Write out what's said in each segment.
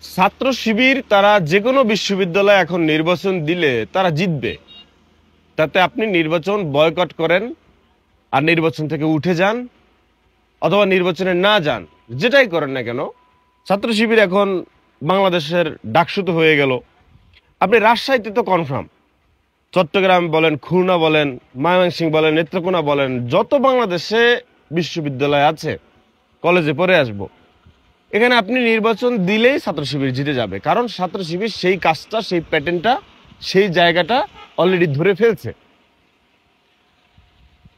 ছাত্র শিবির তারা যে কোনো বিশ্ববিদ্যালয়ে এখন নির্বাচন দিলে তারা জিতবে। তাতে আপনি নির্বাচন বয়কট করেন আর নির্বাচন থেকে উঠে যান অথবা নির্বাচনে না যান, যেটাই করেন না কেন, ছাত্র শিবির এখন বাংলাদেশের ডাকসুতো হয়ে গেল। আপনি রাজশাহীতে তো কনফার্ম, চট্টগ্রাম বলেন, খুলনা বলেন, ময়মনসিংহ বলেন, নেত্রকোনা বলেন, যত বাংলাদেশে বিশ্ববিদ্যালয় আছে, কলেজে পড়ে আসবো, এখানে আপনি নির্বাচন দিলেই ছাত্র শিবির জিতে যাবে। কারণ ছাত্র শিবির সেই কাজটা, সেই প্যাটার্নটা, সেই জায়গাটা অলরেডি ধরে ফেলছে।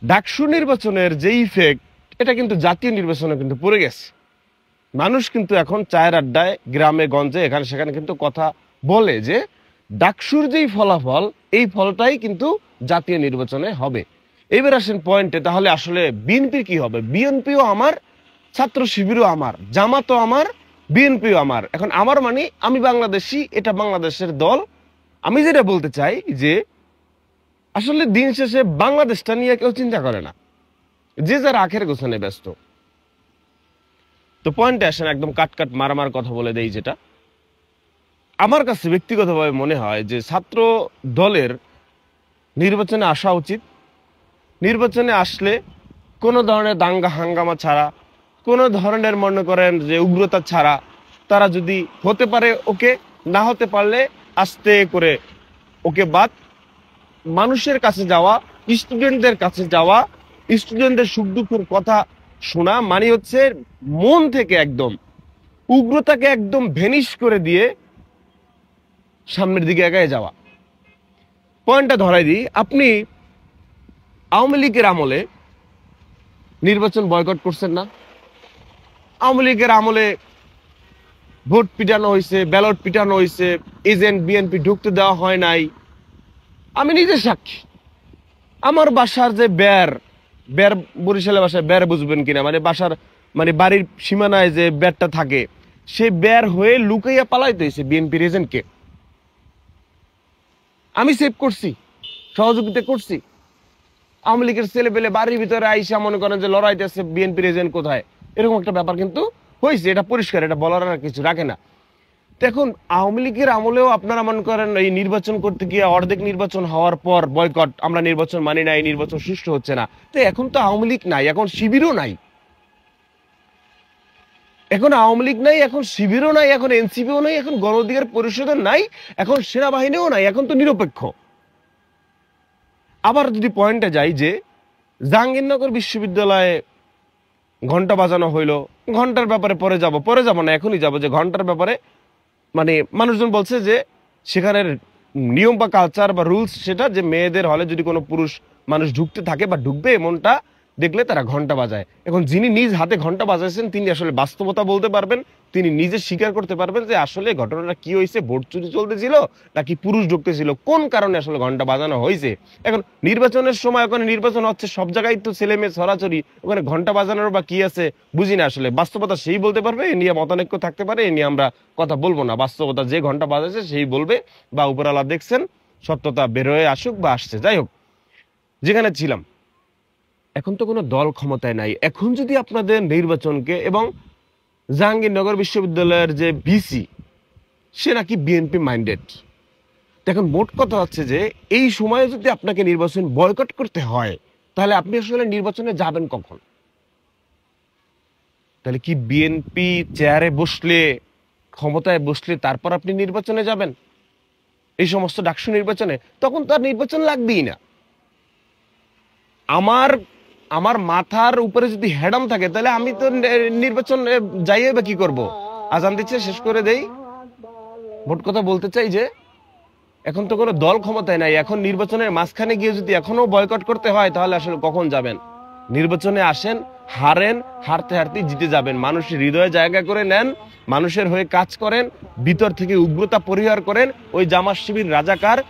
ডাকসু নির্বাচনের যে ইফেক্ট, এটা কিন্তু জাতীয় নির্বাচনে কিন্তু পড়ে গেছে। মানুষ কিন্তু এখন চায়ের আড্ডায়, গ্রামে গঞ্জে, এখানে সেখানে কিন্তু কথা বলে যে ডাকসুর যেই ফলাফল, এই ফলটাই কিন্তু জাতীয় নির্বাচনে হবে। এবার আসেন পয়েন্টে, তাহলে আসলে বিএনপির কি হবে? বিএনপিও আমার, ছাত্র শিবিরও আমার, জামাতও আমার, বিএনপিও আমার। এখন আমার মানে আমি বাংলাদেশি, এটা বাংলাদেশের দল। আমি যেটা বলতে চাই যে আসলে দিন শেষে বাংলাদেশটা নিয়ে কেউ চিন্তা করে না, যে যার আখের গোছানে ব্যস্ত। তো পয়েন্টে আসেন, একদম কাট মারামার কথা বলে দেই। যেটা আমার কাছে ব্যক্তিগতভাবে মনে হয় যে ছাত্র দলের নির্বাচনে আসা উচিত। নির্বাচনে আসলে কোনো ধরনের দাঙ্গা হাঙ্গামা ছাড়া, কোনো ধরনের মনে করেন যে উগ্রতা ছাড়া, তারা যদি হতে পারে ওকে, না হতে পারলে আস্তে করে ওকে বাদ। মানুষের কাছে যাওয়া, স্টুডেন্টদের কাছে যাওয়া, স্টুডেন্টদের সুখ দুঃখের কথা শোনা, মানে হচ্ছে মন থেকে একদম উগ্রতাকে একদম ভেনিশ করে দিয়ে সামনের দিকে এগিয়ে যাওয়া। পয়েন্টটা ধরাই দিই, আপনি আওয়ামী লীগের আমলে নির্বাচন বয়কট করছেন না? আওয়ামী লীগের আমলে ভোট পিটানো হয়েছে, ব্যালট পিটানো হয়েছে, এজেন্ট বিএনপি ঢুকতে দেওয়া হয় নাই। আমি নিজে সাক্ষী। আমার বাসার যে বের, বরিশালের বাসায় বের বুঝবেন কিনা, মানে বাসার, মানে বাড়ির সীমানায় যে বেরটা থাকে, সেই বের হয়ে লুকাইয়া পালাইতে হয়েছে বিএনপির এজেন্টকে। আমি সেভ করছি, সহযোগিতা করছি। আওয়ামী লীগের ছেলে পেলে বাড়ির ভিতরে আইসা মনে করেন যে লড়াইতেছে বিএনপির এজেন্ট কোথায়, এরকম একটা ব্যাপার কিন্তু হয়েছে। এটা পরিষ্কার, এটা বলার আর কিছু রাখে না। দেখুন, আওয়ামী লীগের আমলেও আপনারা মনে করেন এই নির্বাচন করতে গিয়ে অর্ধেক নির্বাচন হওয়ার পর বয়কট, আমরা নির্বাচন মানি নাই, নির্বাচন সুষ্ঠু হচ্ছে না। তো এখন তো আওয়ামী লীগ নাই, এখন শিবিরও নাই। এখন আওয়ামী লীগ নাই, এখন শিবিরও নাই, এখন এনসিপিও নাই, এখন গণ অধিকার পরিষদও নাই, এখন সেনাবাহিনীও নাই, এখন তো নিরপেক্ষ। আবার যদি পয়েন্টে যাই যে জাহাঙ্গীরনগর বিশ্ববিদ্যালয়ে ঘন্টা বাজানো হইলো, ঘন্টার ব্যাপারে পরে যাব না, এখনই যাব। যে ঘন্টার ব্যাপারে মানে মানুষজন বলছে যে সেখানের নিয়ম বা কালচার বা রুলস, সেটা যে মেয়েদের হলে যদি কোনো পুরুষ মানুষ ঢুকতে থাকে বা ঢুকবে এমনটা দেখলে তারা ঘন্টা বাজায়। এখন যিনি নিজ হাতে ঘন্টা বাজাইছেন তিনি আসলে বাস্তবতা বলতে পারবেন, তিনি নিজে স্বীকার করতে পারবেন যে আসলে ঘটনাটা কি হয়েছে, ভোট চুরি চলতেছিল নাকি পুরুষ ঢুকতেছিল, কোন কারণে আসলে ঘন্টা বাজানো হয়েছে। এখন নির্বাচনের সময়, ওখানে নির্বাচন হচ্ছে, সব জায়গায় তো ছেলে মেয়ে ছড়াছড়ি, ওখানে ঘন্টা বাজানোর বা কি আছে বুঝি না। আসলে বাস্তবতা সেই বলতে পারবে, এ নিয়ে মতানৈক্য থাকতে পারে, এ নিয়ে আমরা কথা বলবো না। বাস্তবতা যে ঘন্টা বাজাচ্ছে সেই বলবে, বা উপরালা দেখছেন, সত্যতা বের হয়ে আসুক বা আসছে। যাই হোক, যেখানে ছিলাম, এখন তো কোনো দল ক্ষমতায় নাই। এখন যদি আপনাদের নির্বাচনকে, এবং জাহাঙ্গীরনগর বিশ্ববিদ্যালয়ের যে ভিসি, সে নাকি বিএনপি মাইন্ডেড। এখন মোট কথা হচ্ছে যে এই সময়ে যদি আপনাকে নির্বাচন বয়কট করতে হয়, তাহলে আপনি আসলে নির্বাচনে যাবেন কখন? তাহলে কি বিএনপি চেয়ারে বসলে, ক্ষমতায় বসলে তারপর আপনি নির্বাচনে যাবেন? এই সমস্ত ডাকসু নির্বাচনে তখন তো আর নির্বাচন লাগবেই না। আমার মাথার উপরে যদি হেডাম থাকে, তাহলে আমি তো নির্বাচন যাইয়ে বা কি করবো? আজান দিচ্ছে, শেষ করে দেই। মোট কথা বলতে চাই যে এখন তো কোনো দল ক্ষমতায় নাই। এখন নির্বাচনের মাঝখানে গিয়ে যদি এখনো বয়কট করতে হয়, তাহলে আসলে কখন যাবেন? নির্বাচনে আসেন, হারেন, হারতে হারতে জিতে যাবেন। মানুষের হৃদয়ে জায়গা করে নেন, মানুষের হয়ে কাজ করেন, ভিতর থেকে উগ্রতা পরিহার করেন। ওই জামাত শিবির রাজাকার,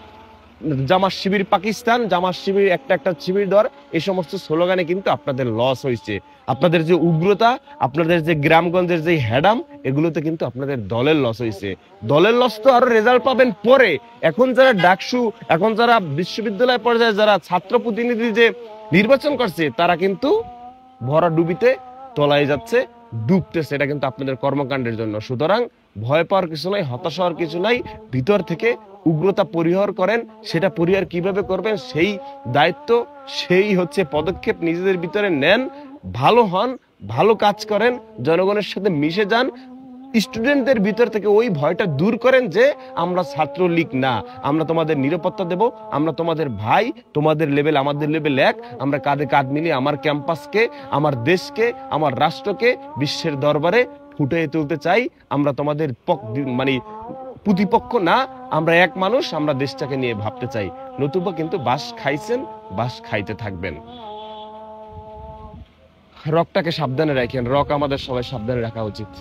জামাত শিবির পাকিস্তান, জামাত শিবির একটা শিবির দর, এই সমস্ত স্লোগানে কিন্তু আপনাদের লস হয়েছে। আপনাদের যে উগ্রতা, আপনাদের যে গ্রামগঞ্জের যে হ্যাডাম, এগুলোতে কিন্তু আপনাদের দলের লস হয়েছে। দলের লস তো আরো রেজাল্ট পাবেন পরে। এখন যারা ডাকসু, এখন যারা বিশ্ববিদ্যালয় পর্যায়ে যারা ছাত্র প্রতিনিধি যে নির্বাচন করছে, তারা কিন্তু ভরা ডুবিতে তলায় যাচ্ছে, ডুবতেছে, এটা কিন্তু আপনাদের কর্মকাণ্ডের জন্য। সুতরাং ভয় পাওয়ার কিছু নাই, হতাশ হওয়ার কিছু নাই। ভিতর থেকে উগ্রতা পরিহার করেন। সেটা পরিহার কিভাবে করবেন সেই দায়িত্ব, সেই হচ্ছে পদক্ষেপ নিজেদের ভিতরে নেন। ভালো হন, ভালো কাজ করেন, জনগণের সাথে মিশে যান। স্টুডেন্টদের ভিতর থেকে ওই ভয়টা দূর করেন যে আমরা ছাত্রলীগ না, আমরা তোমাদের নিরাপত্তা দেব, আমরা তোমাদের ভাই, তোমাদের লেভেল আমাদের লেভেল এক, আমরা কাঁধে কাঁধ মিলিয়ে আমার ক্যাম্পাসকে, আমার দেশকে, আমার রাষ্ট্রকে বিশ্বের দরবারে ফুটিয়ে তুলতে চাই। আমরা তোমাদের মানে প্রতিপক্ষ না, আমরা এক মানুষ, আমরা দেশটাকে নিয়ে ভাবতে চাই। নতুবা কিন্তু বাস খাইছেন, বাস খাইতে থাকবেন। রকটাকে সাবধানে রাখেন, রক আমাদের সবাই সাবধানে রাখা উচিত।